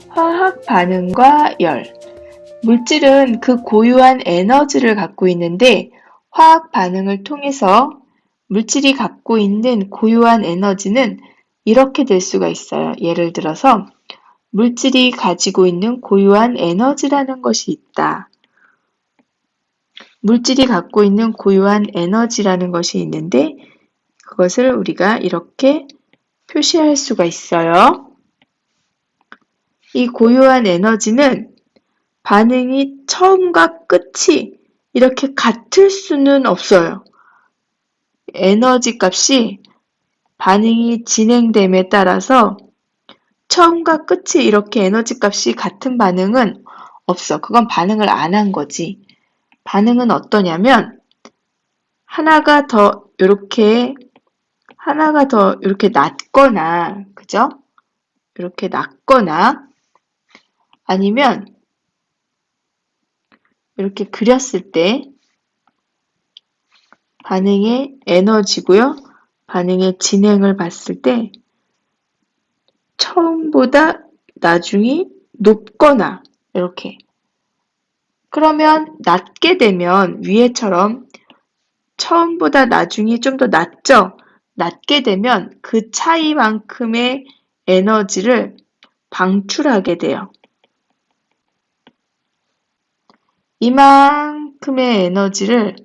화학 반응과 열. 물질은 그 고유한 에너지를 갖고 있는데 화학 반응을 통해서 물질이 갖고 있는 고유한 에너지는 이렇게 될 수가 있어요. 예를 들어서 물질이 가지고 있는 고유한 에너지라는 것이 있다. 물질이 갖고 있는 고유한 에너지라는 것이 있는데 그것을 우리가 이렇게 표시할 수가 있어요. 이 고유한 에너지는 반응이 처음과 끝이 이렇게 같을 수는 없어요. 에너지 값이 반응이 진행됨에 따라서 처음과 끝이 이렇게 에너지 값이 같은 반응은 없어. 그건 반응을 안 한 거지. 반응은 어떠냐면 하나가 더 이렇게 낮거나, 그죠? 이렇게 낮거나 아니면 이렇게 그렸을 때 반응의 에너지고요. 반응의 진행을 봤을 때 처음보다 나중이 높거나 이렇게. 그러면 낮게 되면 위에처럼 처음보다 나중이 좀 더 낮죠? 낮게 되면 그 차이만큼의 에너지를 방출하게 돼요. 이만큼의 에너지를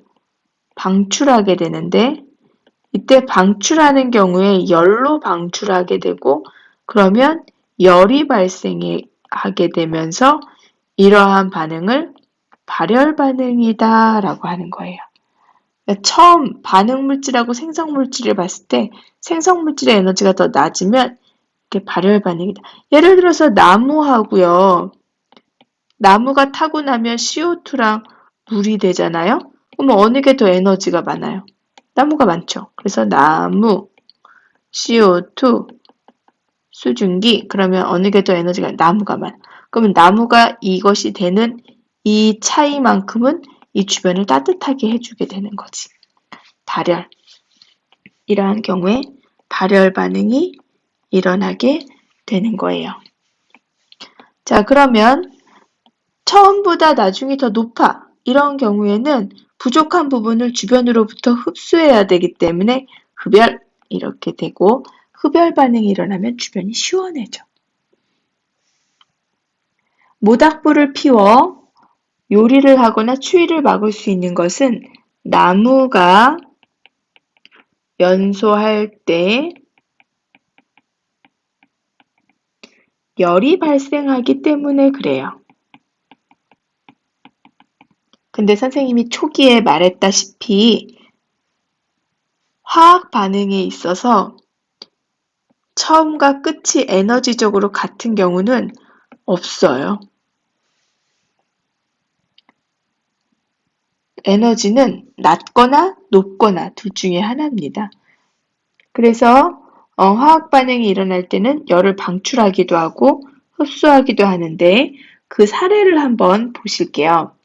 방출하게 되는데 이때 방출하는 경우에 열로 방출하게 되고 그러면 열이 발생하게 되면서 이러한 반응을 발열 반응이다 라고 하는 거예요. 처음 반응물질하고 생성물질을 봤을 때 생성물질의 에너지가 더 낮으면 이게 발열 반응이다. 예를 들어서 나무하고요. 나무가 타고 나면 CO2랑 물이 되잖아요. 그럼 어느 게 더 에너지가 많아요? 나무가 많죠. 그래서 나무, CO2, 수증기 그러면 어느 게 더 에너지가 나무가 많아. 그러면 나무가 이것이 되는 이 차이만큼은 이 주변을 따뜻하게 해주게 되는 거지. 발열. 이러한 경우에 발열 반응이 일어나게 되는 거예요. 자, 그러면 처음보다 나중이 더 높아. 이런 경우에는 부족한 부분을 주변으로부터 흡수해야 되기 때문에 흡열 이렇게 되고 흡열 반응이 일어나면 주변이 시원해져. 모닥불을 피워 요리를 하거나 추위를 막을 수 있는 것은 나무가 연소할 때 열이 발생하기 때문에 그래요. 근데 선생님이 초기에 말했다시피 화학 반응에 있어서 처음과 끝이 에너지적으로 같은 경우는 없어요. 에너지는 낮거나 높거나 둘 중에 하나입니다. 그래서 화학 반응이 일어날 때는 열을 방출하기도 하고 흡수하기도 하는데 그 사례를 한번 보실게요.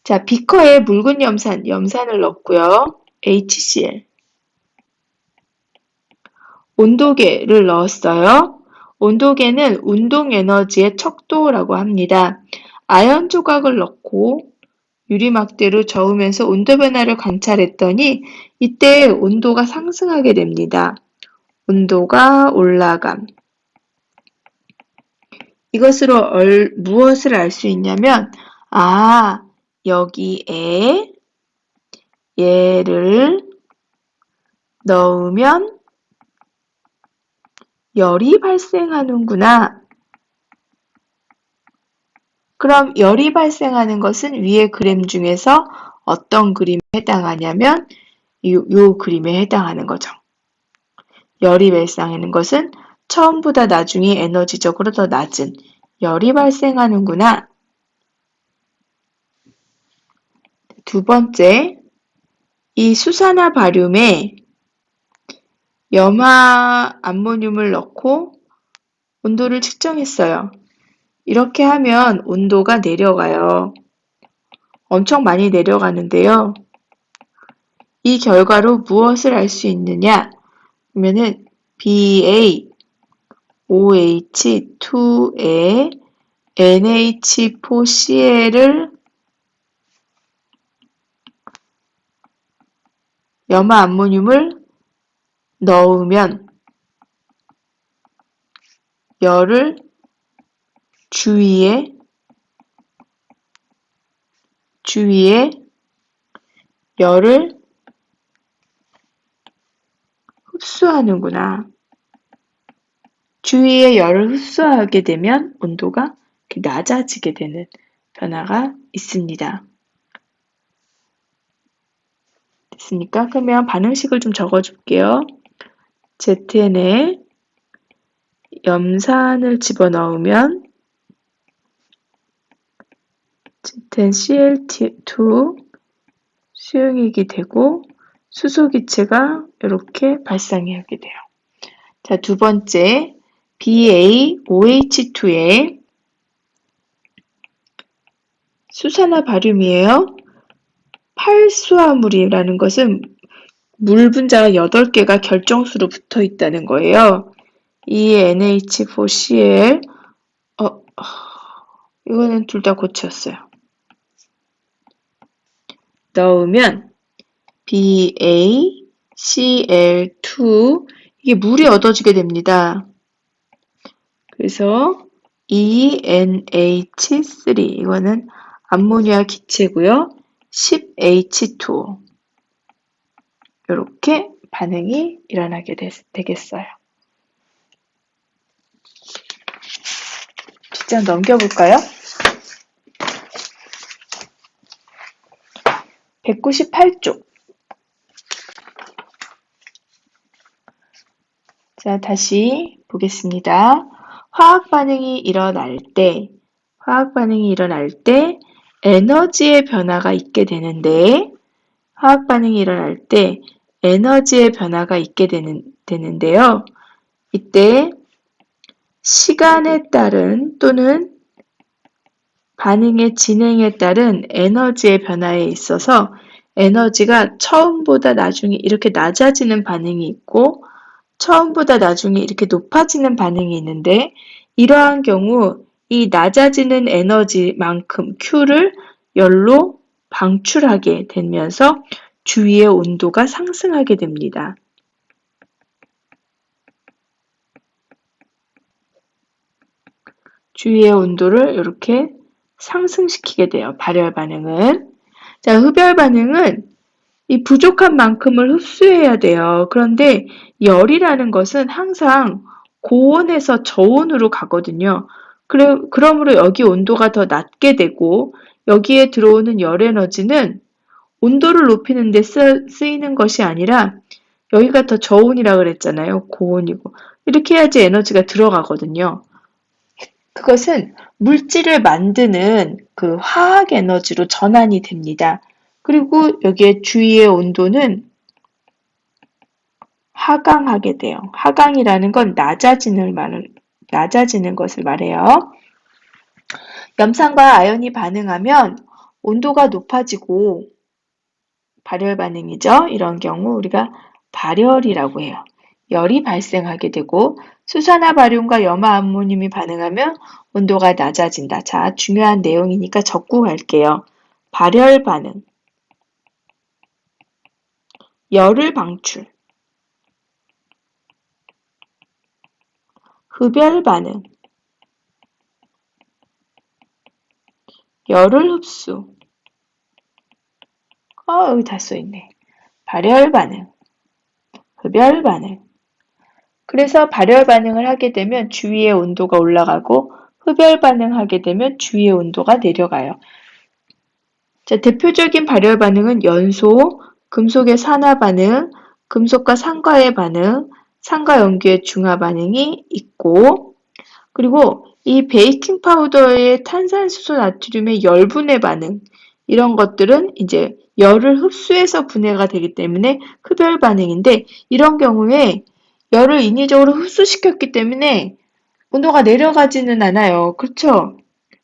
자, 비커에 묽은 염산을 넣고요. HCl. 온도계를 넣었어요. 온도계는 운동 에너지의 척도라고 합니다. 아연 조각을 넣고 유리막대로 저으면서 온도 변화를 관찰했더니 이때 온도가 상승하게 됩니다. 온도가 올라감. 이것으로 무엇을 알 수 있냐면 여기에 얘를 넣으면 열이 발생하는구나. 그럼 열이 발생하는 것은 위의 그림 중에서 어떤 그림에 해당하냐면 요 그림에 해당하는 거죠. 열이 발생하는 것은 처음보다 나중이 에너지적으로 더 낮은 열이 발생하는구나. 두 번째, 이 수산화 바륨에 염화 암모늄을 넣고 온도를 측정했어요. 이렇게 하면 온도가 내려가요. 엄청 많이 내려가는데요. 이 결과로 무엇을 알 수 있느냐? 그러면은 BA OH2에 NH4Cl을 염화암모늄을 넣으면 열을 주위에 열을 흡수하는구나. 주위에 열을 흡수하게 되면 온도가 낮아지게 되는 변화가 있습니다. 됐습니까? 그러면 반응식을 좀 적어줄게요. ZN에 염산을 집어넣으면 ZnCl2 수용액이 되고 수소기체가 이렇게 발생이 하게 돼요. 자, 두 번째 BaOH2에 수산화 바륨이에요. 8수화물이라는 것은 물 분자가 8개가 결정수로 붙어 있다는 거예요. 이 NH4Cl 이거는 둘 다 고치였어요. 넣으면 BaCl2 이게 물이 얻어지게 됩니다. 그래서 ENH3 이거는 암모니아 기체고요. 10H2O 이렇게 반응이 일어나게 되겠어요. 뒷장 넘겨볼까요? 198쪽. 자, 다시 보겠습니다. 화학 반응이 일어날 때 에너지의 변화가 있게 되는데, 화학 반응이 일어날 때 에너지의 변화가 있게 되는데요. 이때 시간에 따른 또는 반응의 진행에 따른 에너지의 변화에 있어서 에너지가 처음보다 나중에 이렇게 낮아지는 반응이 있고 처음보다 나중에 이렇게 높아지는 반응이 있는데 이러한 경우 이 낮아지는 에너지만큼 Q를 열로 방출하게 되면서 주위의 온도가 상승하게 됩니다. 주위의 온도를 이렇게 상승시키게 돼요. 발열 반응은. 자, 흡열 반응은 이 부족한 만큼을 흡수해야 돼요. 그런데 열이라는 것은 항상 고온에서 저온으로 가거든요. 그러므로 여기 온도가 더 낮게 되고 여기에 들어오는 열 에너지는 온도를 높이는 데 쓰이는 것이 아니라 여기가 더 저온이라 그랬잖아요. 고온이고. 이렇게 해야지 에너지가 들어가거든요. 그것은 물질을 만드는 그 화학 에너지로 전환이 됩니다. 그리고 여기에 주위의 온도는 하강하게 돼요. 하강이라는 건 낮아지는 것을 말해요. 염산과 아연이 반응하면 온도가 높아지고 발열 반응이죠. 이런 경우 우리가 발열이라고 해요. 열이 발생하게 되고 수산화 바륨과 염화암모늄이 반응하면 온도가 낮아진다. 자, 중요한 내용이니까 적고 갈게요. 발열 반응, 열을 방출, 흡열 반응, 열을 흡수. 여기 다 써있네. 발열 반응, 흡열 반응. 그래서 발열 반응을 하게 되면 주위의 온도가 올라가고 흡열 반응하게 되면 주위의 온도가 내려가요. 자, 대표적인 발열 반응은 연소, 금속의 산화 반응, 금속과 산과의 반응, 산과 염기의 중화 반응이 있고, 그리고 이 베이킹 파우더의 탄산수소 나트륨의 열분해 반응, 이런 것들은 이제 열을 흡수해서 분해가 되기 때문에 흡열 반응인데, 이런 경우에 열을 인위적으로 흡수시켰기 때문에 온도가 내려가지는 않아요. 그렇죠?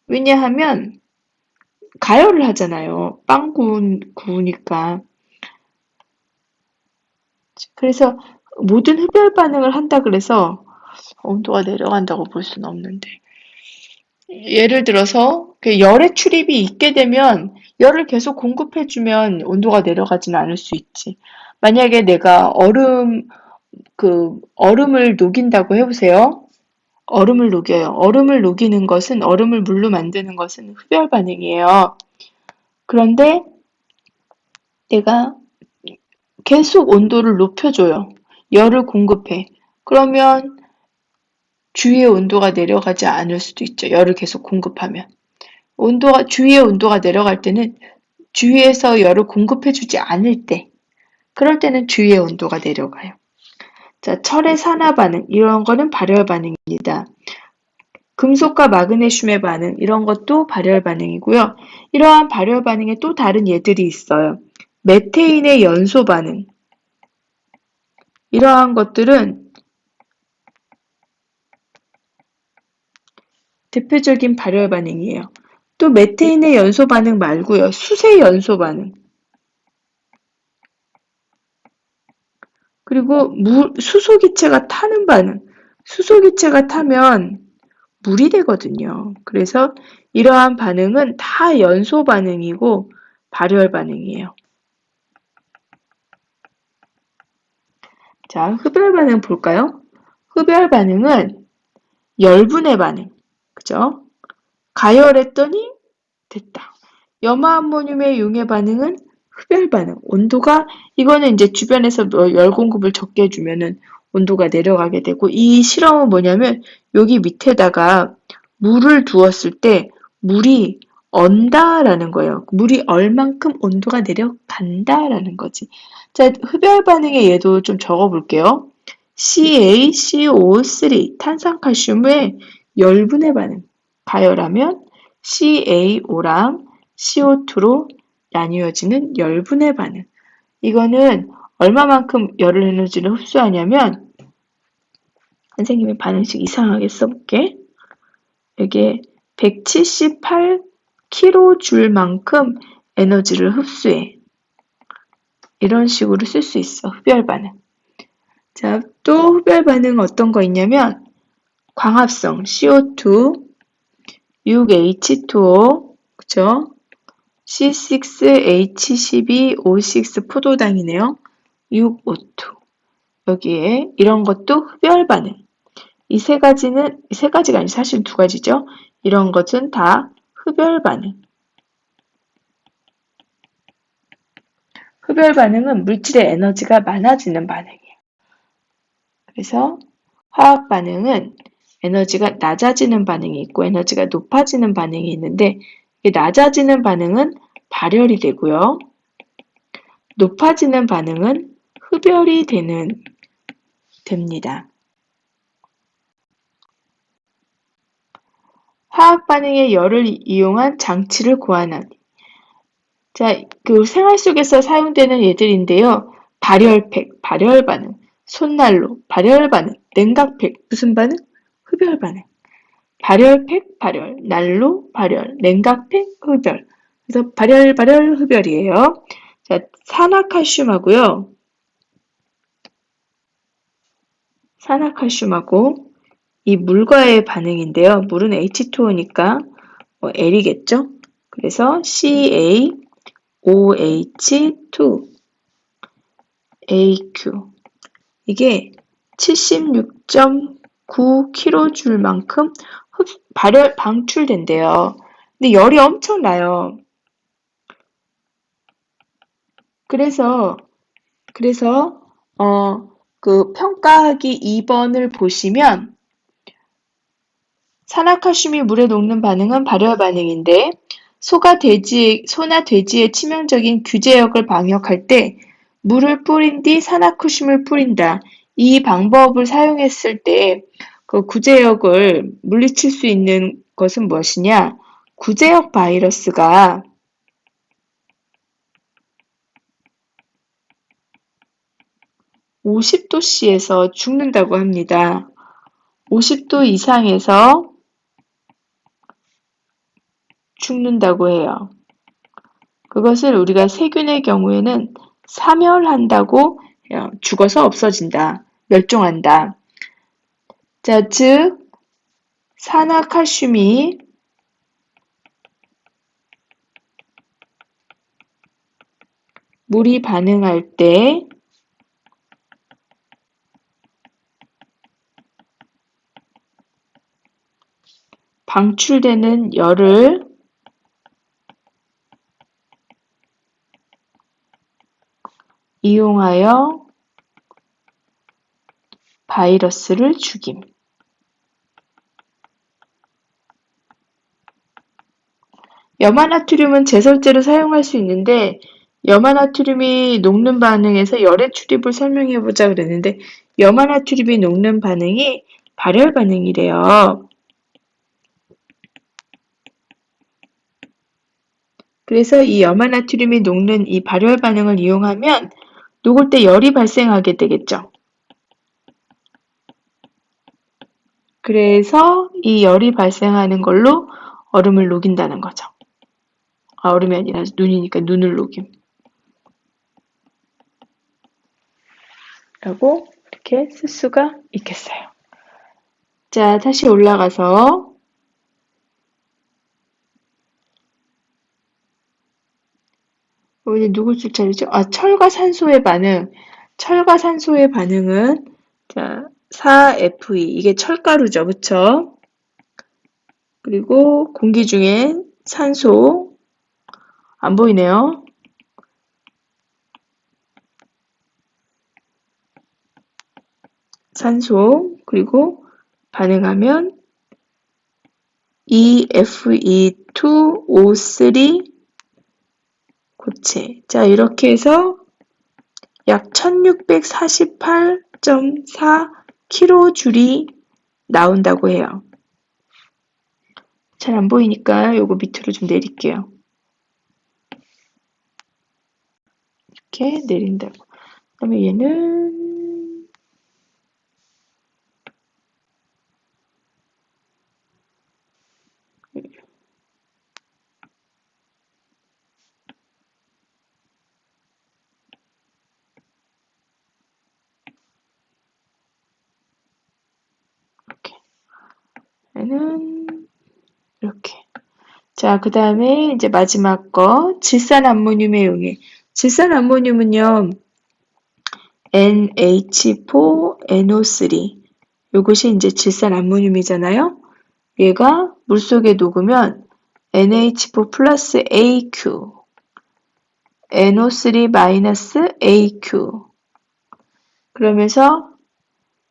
왜냐하면 가열을 하잖아요. 빵 구우니까. 그래서 모든 흡열 반응을 한다 그래서 온도가 내려간다고 볼 수는 없는데. 예를 들어서 그 열의 출입이 있게 되면 열을 계속 공급해주면 온도가 내려가지는 않을 수 있지. 만약에 내가 얼음을 녹인다고 해보세요. 얼음을 녹여요. 얼음을 녹이는 것은, 얼음을 물로 만드는 것은 흡열 반응이에요. 그런데 내가 계속 온도를 높여줘요. 열을 공급해. 그러면 주위의 온도가 내려가지 않을 수도 있죠. 열을 계속 공급하면. 주위의 온도가 내려갈 때는 주위에서 열을 공급해주지 않을 때, 그럴 때는 주위의 온도가 내려가요. 자, 철의 산화 반응, 이런 거는 발열 반응입니다. 금속과 마그네슘의 반응, 이런 것도 발열 반응이고요. 이러한 발열 반응에 또 다른 예들이 있어요. 메테인의 연소 반응. 이러한 것들은 대표적인 발열 반응이에요. 또 메테인의 연소 반응 말고요. 수세 연소 반응. 그리고 수소기체가 타는 반응. 수소기체가 타면 물이 되거든요. 그래서 이러한 반응은 다 연소 반응이고 발열 반응이에요. 자, 흡열 반응 볼까요? 흡열 반응은 열분의 반응. 그죠? 가열했더니 됐다. 염화암모늄의 용해 반응은 흡열 반응. 이거는 이제 주변에서 열 공급을 적게 해주면은 온도가 내려가게 되고, 이 실험은 뭐냐면, 여기 밑에다가 물을 두었을 때, 물이 언다라는 거예요. 물이 얼만큼 온도가 내려간다라는 거지. 자, 흡열 반응의 예도 좀 적어 볼게요. CaCO3, 탄산칼슘의 열분의 반응. 가열하면 CaO랑 CO2로 나뉘어지는 열분의 반응. 이거는 얼마만큼 열을 에너지를 흡수하냐면, 선생님이 반응식 이상하게 써볼게. 여기에 178kJ만큼 에너지를 흡수해. 이런 식으로 쓸 수 있어. 흡열 반응. 자, 또 흡열 반응은 어떤 거 있냐면, 광합성 CO2, 6H2O, 그죠? C6H12O6 포도당이네요. 6O2. 여기에 이런 것도 흡열 반응. 이 세 가지가 아니라 사실 두 가지죠. 이런 것은 다 흡열 반응. 흡열 반응은 물질의 에너지가 많아지는 반응이에요. 그래서 화학 반응은 에너지가 낮아지는 반응이 있고 에너지가 높아지는 반응이 있는데, 낮아지는 반응은 발열이 되고요. 높아지는 반응은 흡열이 됩니다. 화학 반응의 열을 이용한 장치를 고안하기. 자, 그 생활 속에서 사용되는 예들인데요. 발열팩, 발열 반응, 손난로, 발열 반응, 냉각팩, 무슨 반응? 흡열 반응. 발열팩, 발열, 난로, 발열, 냉각팩, 흡열. 그래서 발열, 흡열이에요. 자, 산화칼슘하고요. 산화칼슘하고 이 물과의 반응인데요. 물은 H2O니까 L이겠죠? 그래서 CaOH2 AQ. 이게 76.9kJ만큼 방출된대요. 근데 열이 엄청 나요. 그래서 그 평가하기 2번을 보시면 산화칼슘이 물에 녹는 반응은 발열 반응인데, 소나 돼지의 치명적인 규제역을 방역할 때 물을 뿌린 뒤 산화칼슘을 뿌린다. 이 방법을 사용했을 때 그 구제역을 물리칠 수 있는 것은 무엇이냐? 구제역 바이러스가 50도씨에서 죽는다고 합니다. 50도 이상에서 죽는다고 해요. 그것을 우리가 세균의 경우에는 사멸한다고 해요. 죽어서 없어진다. 멸종한다. 자, 즉 산화칼슘이 물이 반응할 때 방출되는 열을 이용하여 바이러스를 죽임. 염화나트륨은 제설제로 사용할 수 있는데 염화나트륨이 녹는 반응에서 열의 출입을 설명해보자 그랬는데 염화나트륨이 녹는 반응이 발열 반응이래요. 그래서 이 염화나트륨이 녹는 이 발열 반응을 이용하면 녹을 때 열이 발생하게 되겠죠. 그래서 이 열이 발생하는 걸로 얼음을 녹인다는 거죠. 아, 얼음이 아니라 눈이니까 눈을 녹임. 라고 이렇게 쓸 수가 있겠어요. 자, 다시 올라가서 이제 누구 줄 차례죠? 아, 철과 산소의 반응. 철과 산소의 반응은 자, 4Fe 이게 철가루죠. 그쵸? 그리고 공기 중에 산소 안 보이네요. 산소 그리고 반응하면 EFE2O3 고체. 자, 이렇게 해서 약 1648.4kJ이 나온다고 해요. 잘 안 보이니까 요거 밑으로 좀 내릴게요. 이렇게 내린다고. 그다음에 얘는 이렇게. 얘는 이렇게. 자, 그 다음에 이제 마지막 거 질산암모늄의 용해. 질산암모늄은요, NH4NO3 이것이 이제 질산암모늄이잖아요. 얘가 물속에 녹으면 NH4 플러스 AQ, NO3 마이너스 AQ 그러면서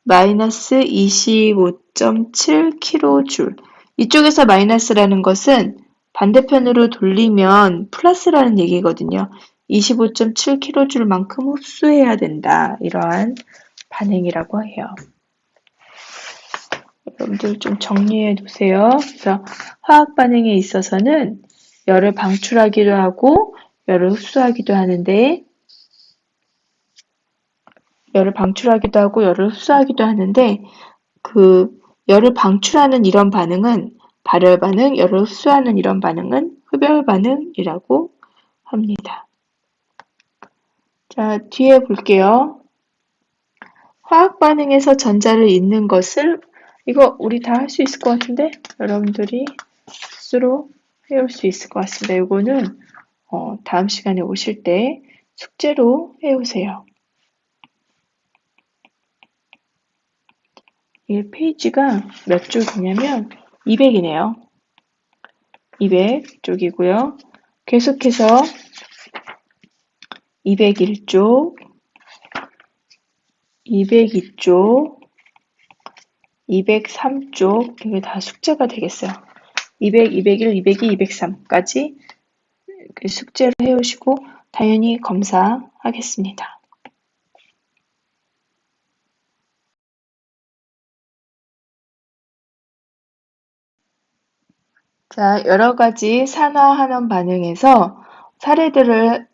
마이너스 25.7kJ. 이쪽에서 마이너스라는 것은 반대편으로 돌리면 플러스라는 얘기거든요. 25.7kJ만큼 흡수해야 된다. 이러한 반응이라고 해요. 여러분들 좀 정리해 두세요. 그래서 화학 반응에 있어서는 열을 방출하기도 하고 열을 흡수하기도 하는데 그 열을 방출하는 이런 반응은 발열 반응, 열을 흡수하는 이런 반응은 흡열 반응이라고 합니다. 자, 뒤에 볼게요. 화학 반응에서 전자를 잇는 것을 이거 우리 다 할 수 있을 것 같은데 여러분들이 스스로 해올 수 있을 것 같습니다. 이거는 다음 시간에 오실 때 숙제로 해오세요. 이 페이지가 몇 쪽이냐면 200이네요. 200쪽이고요. 계속해서 201쪽, 202쪽, 203쪽 이게 다 숙제가 되겠어요. 200, 201, 202, 203까지 숙제를 해오시고 당연히 검사하겠습니다. 자, 여러 가지 산화환원 반응에서 사례들을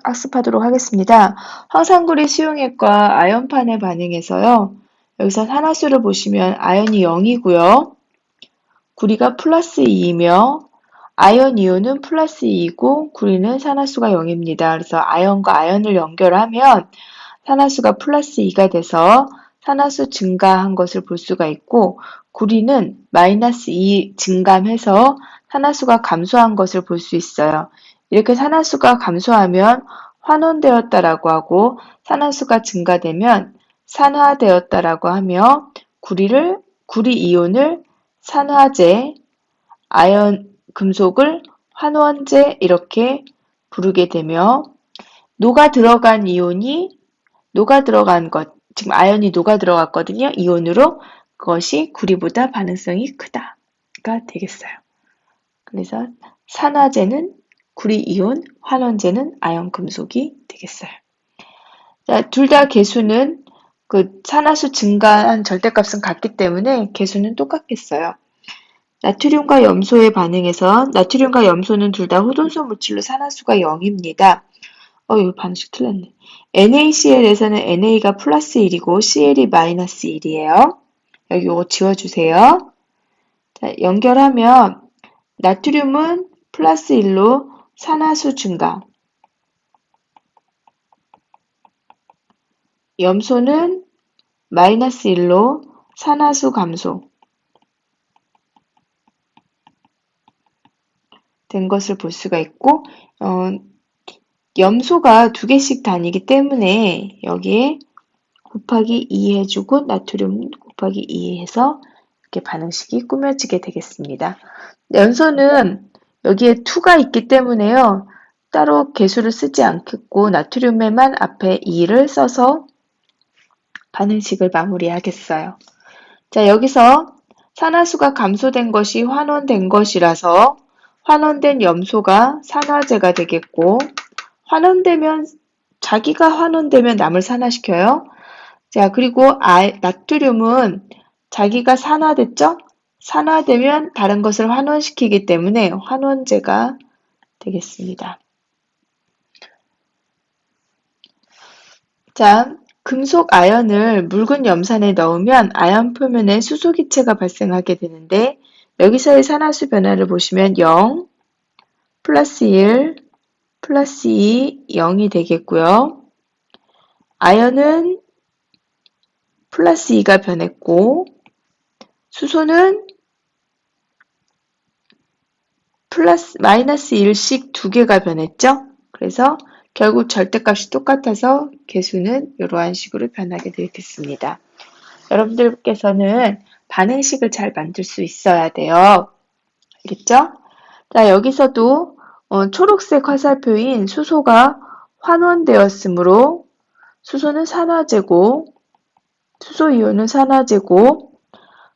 학습하도록 하겠습니다. 황산구리 수용액과 아연판의 반응에서요. 여기서 산화수를 보시면 아연이 0이고요. 구리가 플러스 2이며 아연 이온은 플러스 2이고 구리는 산화수가 0입니다. 그래서 아연과 아연을 연결하면 산화수가 플러스 2가 돼서 산화수 증가한 것을 볼 수가 있고, 구리는 마이너스 2 증감해서 산화수가 감소한 것을 볼 수 있어요. 이렇게 산화수가 감소하면 환원되었다라고 하고, 산화수가 증가되면 산화되었다라고 하며, 구리 이온을 산화제, 아연 금속을 환원제 이렇게 부르게 되며, 녹아 들어간 것, 지금 아연이 녹아 들어갔거든요. 이온으로. 그것이 구리보다 반응성이 크다가 되겠어요. 그래서 산화제는 구리 이온, 환원제는 아연 금속이 되겠어요. 자, 둘 다 개수는 그 산화수 증가한 절대값은 같기 때문에 개수는 똑같겠어요. 나트륨과 염소의 반응에서 나트륨과 염소는 둘 다 호돈수 물질로 산화수가 0입니다. 이거 반응식 틀렸네. NaCl에서는 Na가 플러스 1이고 Cl이 마이너스 1이에요. 여기 이거 지워주세요. 자, 연결하면 나트륨은 플러스 1로 산화수 증가, 염소는 마이너스 1로 산화수 감소 된 것을 볼 수가 있고, 염소가 두 개씩 다니기 때문에 여기에 곱하기 2 해주고 나트륨 곱하기 2 해서 이렇게 반응식이 꾸며지게 되겠습니다. 염소는 여기에 2가 있기 때문에요. 따로 개수를 쓰지 않겠고 나트륨에만 앞에 2를 써서 반응식을 마무리하겠어요. 자, 여기서 산화수가 감소된 것이 환원된 것이라서 환원된 염소가 산화제가 되겠고, 자기가 환원되면 남을 산화시켜요. 자, 그리고 나트륨은 자기가 산화됐죠? 산화되면 다른 것을 환원시키기 때문에 환원제가 되겠습니다. 자, 금속 아연을 묽은 염산에 넣으면 아연 표면에 수소기체가 발생하게 되는데, 여기서의 산화수 변화를 보시면 0, 플러스 1, 플러스 2, 0이 되겠고요. 아연은 플러스 2가 변했고, 수소는 마이너스 1씩 두 개가 변했죠? 그래서 결국 절대값이 똑같아서 개수는 이러한 식으로 변하게 되겠습니다. 여러분들께서는 반응식을 잘 만들 수 있어야 돼요. 알겠죠? 자, 여기서도 초록색 화살표인 수소가 환원되었으므로 수소는 산화제고, 수소이온은 산화제고,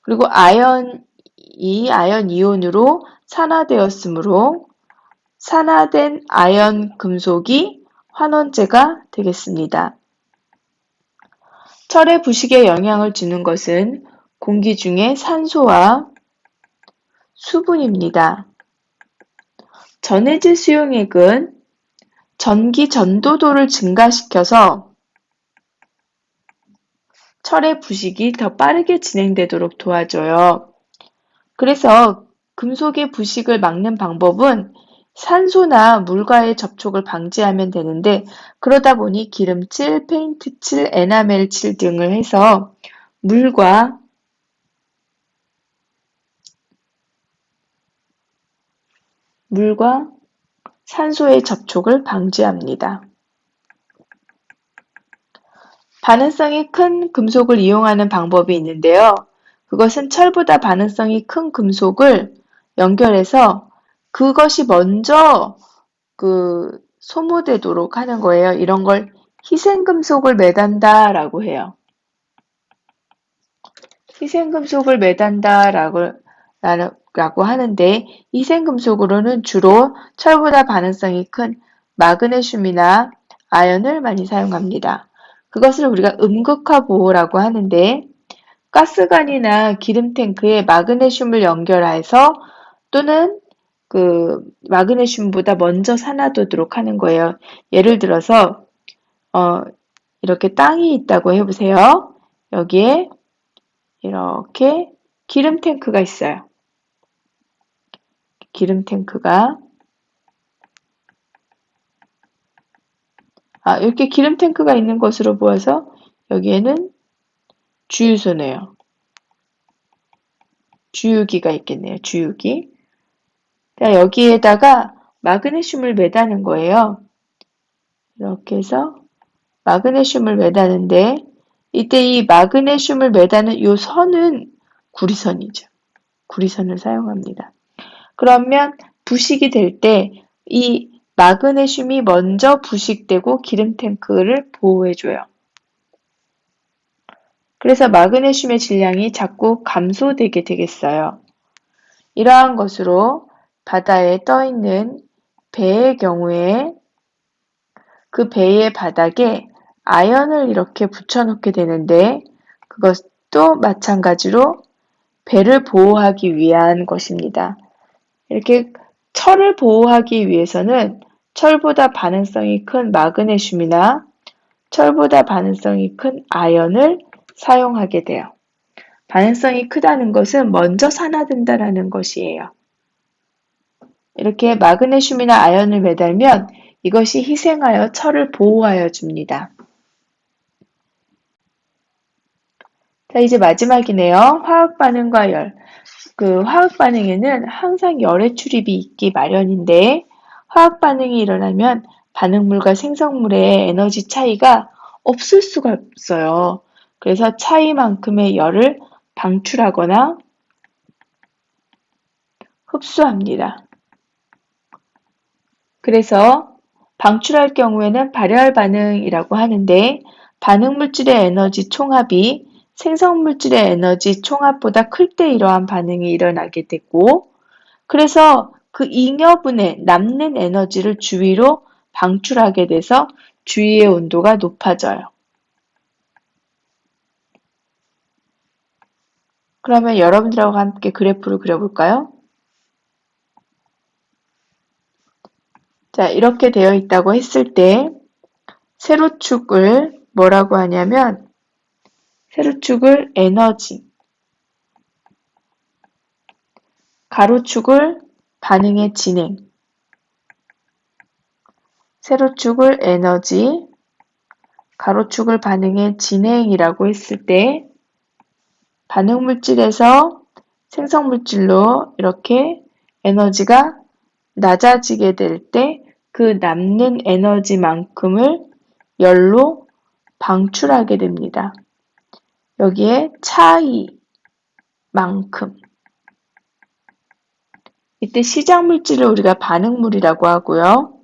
그리고 아연 이온으로 산화되었으므로 산화된 아연 금속이 환원제가 되겠습니다. 철의 부식에 영향을 주는 것은 공기 중의 산소와 수분입니다. 전해질 수용액은 전기 전도도를 증가시켜서 철의 부식이 더 빠르게 진행되도록 도와줘요. 그래서 금속의 부식을 막는 방법은 산소나 물과의 접촉을 방지하면 되는데, 그러다 보니 기름칠, 페인트칠, 에나멜칠 등을 해서 물과 산소의 접촉을 방지합니다. 반응성이 큰 금속을 이용하는 방법이 있는데요. 그것은 철보다 반응성이 큰 금속을 연결해서 그것이 먼저 소모되도록 하는 거예요. 이런 걸 희생금속을 매단다라고 해요. 희생금속을 매단다라고 하는데, 희생금속으로는 주로 철보다 반응성이 큰 마그네슘이나 아연을 많이 사용합니다. 그것을 우리가 음극화 보호라고 하는데, 가스관이나 기름탱크에 마그네슘을 연결해서 또는 마그네슘보다 먼저 산화되도록 하는 거예요. 예를 들어서 이렇게 땅이 있다고 해보세요. 여기에 이렇게 기름탱크가 있어요. 이렇게 기름탱크가 있는 것으로 보아서 여기에는 주유소네요. 주유기가 있겠네요. 주유기. 자, 여기에다가 마그네슘을 매다는 거예요. 이렇게 해서 마그네슘을 매다는데 이때 이 마그네슘을 매다는 이 선은 구리선이죠. 구리선을 사용합니다. 그러면 부식이 될 때 이 마그네슘이 먼저 부식되고 기름 탱크를 보호해줘요. 그래서 마그네슘의 질량이 자꾸 감소되게 되겠어요. 이러한 것으로 바다에 떠 있는 배의 경우에 그 배의 바닥에 아연을 이렇게 붙여놓게 되는데 그것도 마찬가지로 배를 보호하기 위한 것입니다. 이렇게 철을 보호하기 위해서는 철보다 반응성이 큰 마그네슘이나 철보다 반응성이 큰 아연을 사용하게 돼요. 반응성이 크다는 것은 먼저 산화된다라는 것이에요. 이렇게 마그네슘이나 아연을 매달면 이것이 희생하여 철을 보호하여 줍니다. 자, 이제 마지막이네요. 화학 반응과 열. 그 화학 반응에는 항상 열의 출입이 있기 마련인데 화학 반응이 일어나면 반응물과 생성물의 에너지 차이가 없을 수가 없어요. 그래서 차이만큼의 열을 방출하거나 흡수합니다. 그래서 방출할 경우에는 발열 반응이라고 하는데 반응물질의 에너지 총합이 생성물질의 에너지 총합보다 클 때 이러한 반응이 일어나게 되고 그래서 그 잉여분의 남는 에너지를 주위로 방출하게 돼서 주위의 온도가 높아져요. 그러면 여러분들하고 함께 그래프를 그려볼까요? 자, 이렇게 되어 있다고 했을 때 세로축을 뭐라고 하냐면 세로축을 에너지, 가로축을 반응의 진행, 세로축을 에너지, 가로축을 반응의 진행이라고 했을 때 반응물질에서 생성물질로 이렇게 에너지가 낮아지게 될 때 그 남는 에너지만큼을 열로 방출하게 됩니다. 여기에 차이만큼. 이때 시작 물질을 우리가 반응물이라고 하고요.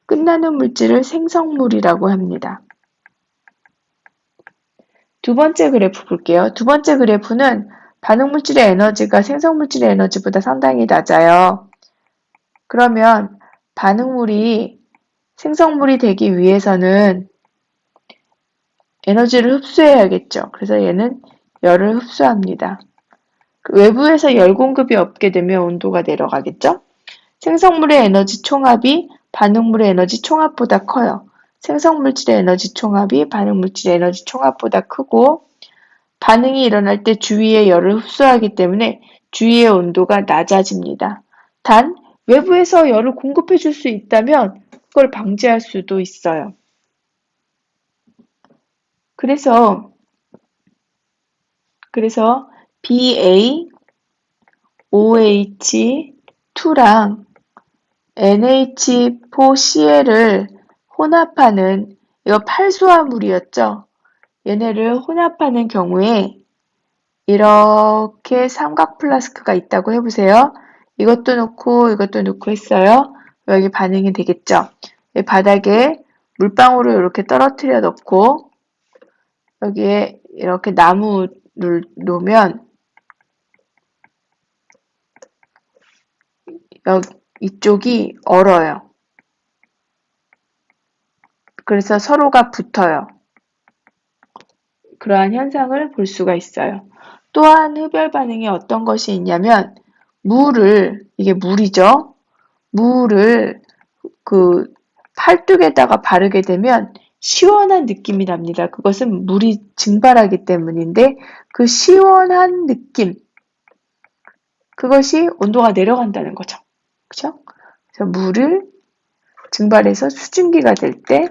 끝나는 물질을 생성물이라고 합니다. 두 번째 그래프 볼게요. 두 번째 그래프는 반응물질의 에너지가 생성물질의 에너지보다 상당히 낮아요. 그러면 반응물이 생성물이 되기 위해서는 에너지를 흡수해야겠죠. 그래서 얘는 열을 흡수합니다. 외부에서 열 공급이 없게 되면 온도가 내려가겠죠. 생성물의 에너지 총합이 반응물의 에너지 총합보다 커요. 생성물질의 에너지 총합이 반응물질의 에너지 총합보다 크고 반응이 일어날 때 주위의 열을 흡수하기 때문에 주위의 온도가 낮아집니다. 단 외부에서 열을 공급해 줄 수 있다면 그걸 방지할 수도 있어요. 그래서 BaOH2랑 NH4Cl을 혼합하는 이거 팔수화물이었죠. 얘네를 혼합하는 경우에 이렇게 삼각 플라스크가 있다고 해보세요. 이것도 넣고 이것도 넣고 했어요. 여기 반응이 되겠죠. 바닥에 물방울을 이렇게 떨어뜨려 넣고 여기에 이렇게 나무를 놓으면 이쪽이 얼어요. 그래서 서로가 붙어요. 그러한 현상을 볼 수가 있어요. 또한 흡열 반응에 어떤 것이 있냐면 이게 물이죠. 물을 그 팔뚝에다가 바르게 되면 시원한 느낌이 납니다. 그것은 물이 증발하기 때문인데 그 시원한 느낌, 그것이 온도가 내려간다는 거죠. 그죠? 그래서 물을 증발해서 수증기가 될 때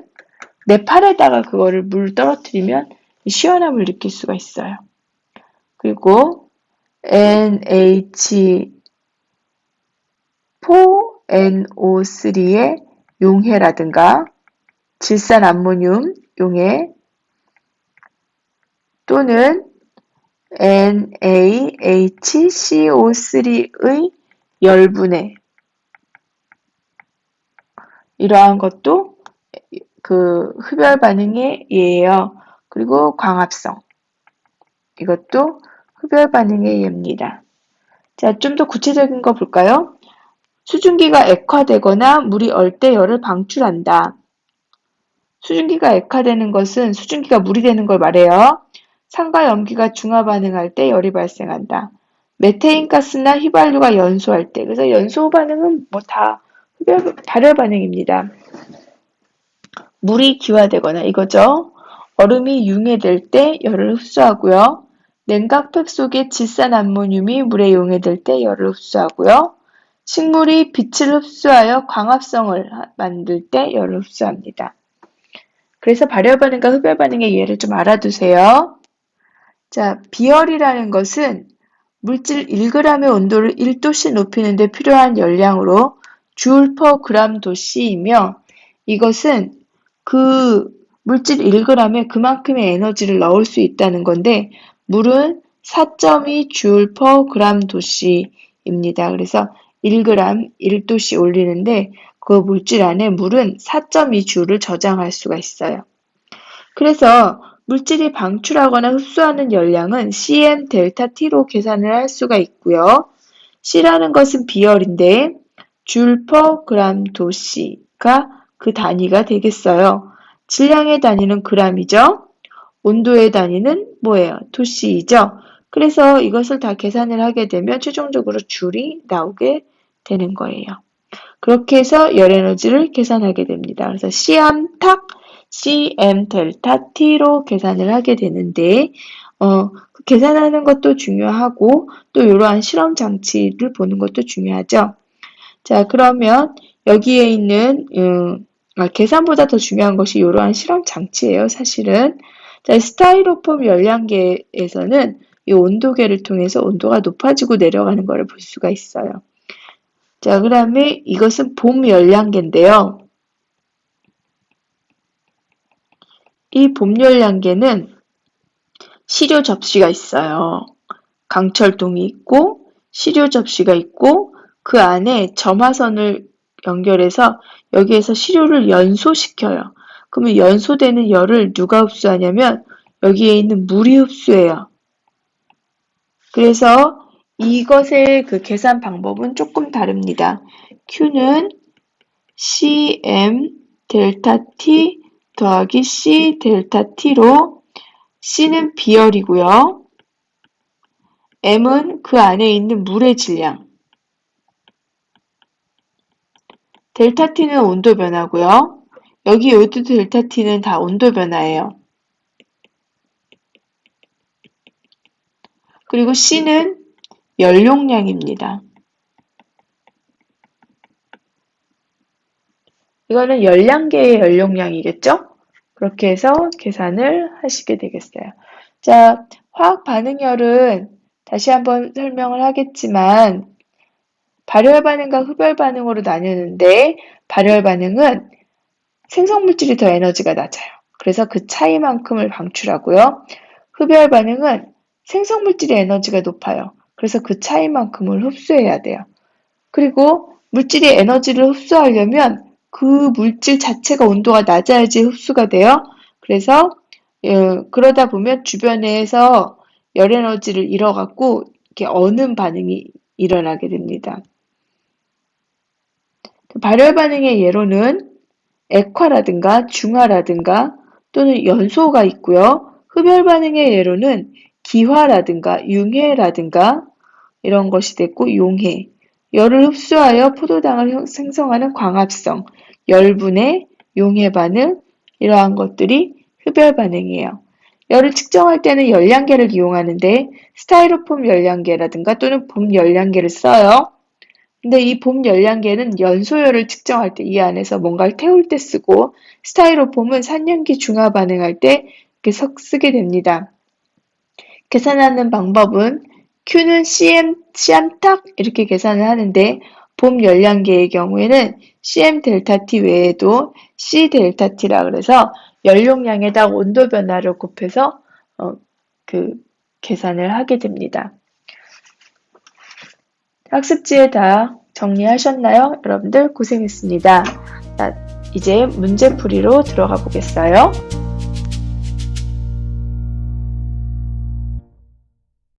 내 팔에다가 그거를 물 떨어뜨리면 시원함을 느낄 수가 있어요. 그리고 NH4NO3의 용해라든가 질산암모늄 용해 또는 NaHCO3의 열분해 이러한 것도 그 흡열 반응의 예예요. 그리고 광합성 이것도 흡열 반응의 예입니다. 자, 좀 더 구체적인 거 볼까요? 수증기가 액화되거나 물이 얼 때 열을 방출한다. 수증기가 액화되는 것은 수증기가 물이 되는 걸 말해요. 산과 염기가 중화 반응할 때 열이 발생한다. 메테인 가스나 휘발유가 연소할 때, 그래서 연소 반응은 뭐 다 발열 반응입니다. 물이 기화되거나 이거죠. 얼음이 융해될 때 열을 흡수하고요. 냉각팩 속의 질산암모늄이 물에 용해될 때 열을 흡수하고요. 식물이 빛을 흡수하여 광합성을 만들 때 열을 흡수합니다. 그래서 발열 반응과 흡열 반응의 예를 좀 알아두세요. 자, 비열이라는 것은 물질 1g의 온도를 1도씨 높이는 데 필요한 열량으로 줄 퍼 그램 도씨이며 이것은 그 물질 1g에 그만큼의 에너지를 넣을 수 있다는 건데 물은 4.2 줄 퍼 그램 도씨입니다. 그래서 1g 1도씨 올리는데 그 물질 안에 물은 4.2 줄을 저장할 수가 있어요. 그래서 물질이 방출하거나 흡수하는 열량은 cm 델타 t로 계산을 할 수가 있고요. C라는 것은 비열인데 줄 퍼 그램 도씨가 그 단위가 되겠어요. 질량의 단위는 그램이죠. 온도의 단위는 뭐예요? 도씨이죠. 그래서 이것을 다 계산을 하게 되면 최종적으로 줄이 나오게 되는 거예요. 그렇게 해서 열 에너지를 계산하게 됩니다. 그래서 C암탁 cm 델타 t로 계산을 하게 되는데 계산하는 것도 중요하고 또 이러한 실험 장치를 보는 것도 중요하죠. 자, 그러면 여기에 있는 계산보다 더 중요한 것이 이러한 실험 장치예요, 사실은. 자, 스타이로폼 열량계에서는 이 온도계를 통해서 온도가 높아지고 내려가는 것을 볼 수가 있어요. 자, 그 다음에 이것은 봄 열량계인데요. 이 봄 열량계는 시료 접시가 있어요. 강철동이 있고 시료 접시가 있고 그 안에 점화선을 연결해서 여기에서 시료를 연소시켜요. 그러면 연소되는 열을 누가 흡수하냐면 여기에 있는 물이 흡수해요. 그래서 이것의 그 계산 방법은 조금 다릅니다. Q는 cm 델타 t 더하기 c 델타 t로 C는 비열이고요. M은 그 안에 있는 물의 질량. 델타 T는 온도 변화고요. 여기 요도 델타 T는 다 온도 변화예요. 그리고 C는 열용량입니다. 이거는 열량계의 열용량이겠죠? 그렇게 해서 계산을 하시게 되겠어요. 자, 화학 반응열은 다시 한번 설명을 하겠지만 발열 반응과 흡열 반응으로 나뉘는데 발열 반응은 생성물질이 더 에너지가 낮아요. 그래서 그 차이만큼을 방출하고요. 흡열 반응은 생성물질의 에너지가 높아요. 그래서 그 차이만큼을 흡수해야 돼요. 그리고 물질이 에너지를 흡수하려면 그 물질 자체가 온도가 낮아야지 흡수가 돼요. 그래서 그러다 보면 주변에서 열 에너지를 잃어갖고 이렇게 어는 반응이 일어나게 됩니다. 발열 반응의 예로는 액화라든가 중화라든가 또는 연소가 있고요. 흡열 반응의 예로는 기화라든가 융해라든가 이런 것이 됐고 용해, 열을 흡수하여 포도당을 생성하는 광합성, 열분해, 용해 반응 이러한 것들이 흡열 반응이에요. 열을 측정할 때는 열량계를 이용하는데 스타이로폼 열량계라든가 또는 봄 열량계를 써요. 근데 이 봄 열량계는 연소열을 측정할 때 이 안에서 뭔가를 태울 때 쓰고 스타이로폼은 산염기 중화 반응할 때 이렇게 쓰게 됩니다. 계산하는 방법은 Q는 CM딱 이렇게 계산을 하는데 봄 열량계의 경우에는 CM 델타 T 외에도 C 델타 T라 그래서 연료량에다 온도 변화를 곱해서 계산을 하게 됩니다. 학습지에 다 정리하셨나요? 여러분들 고생했습니다. 자, 이제 문제풀이로 들어가 보겠어요.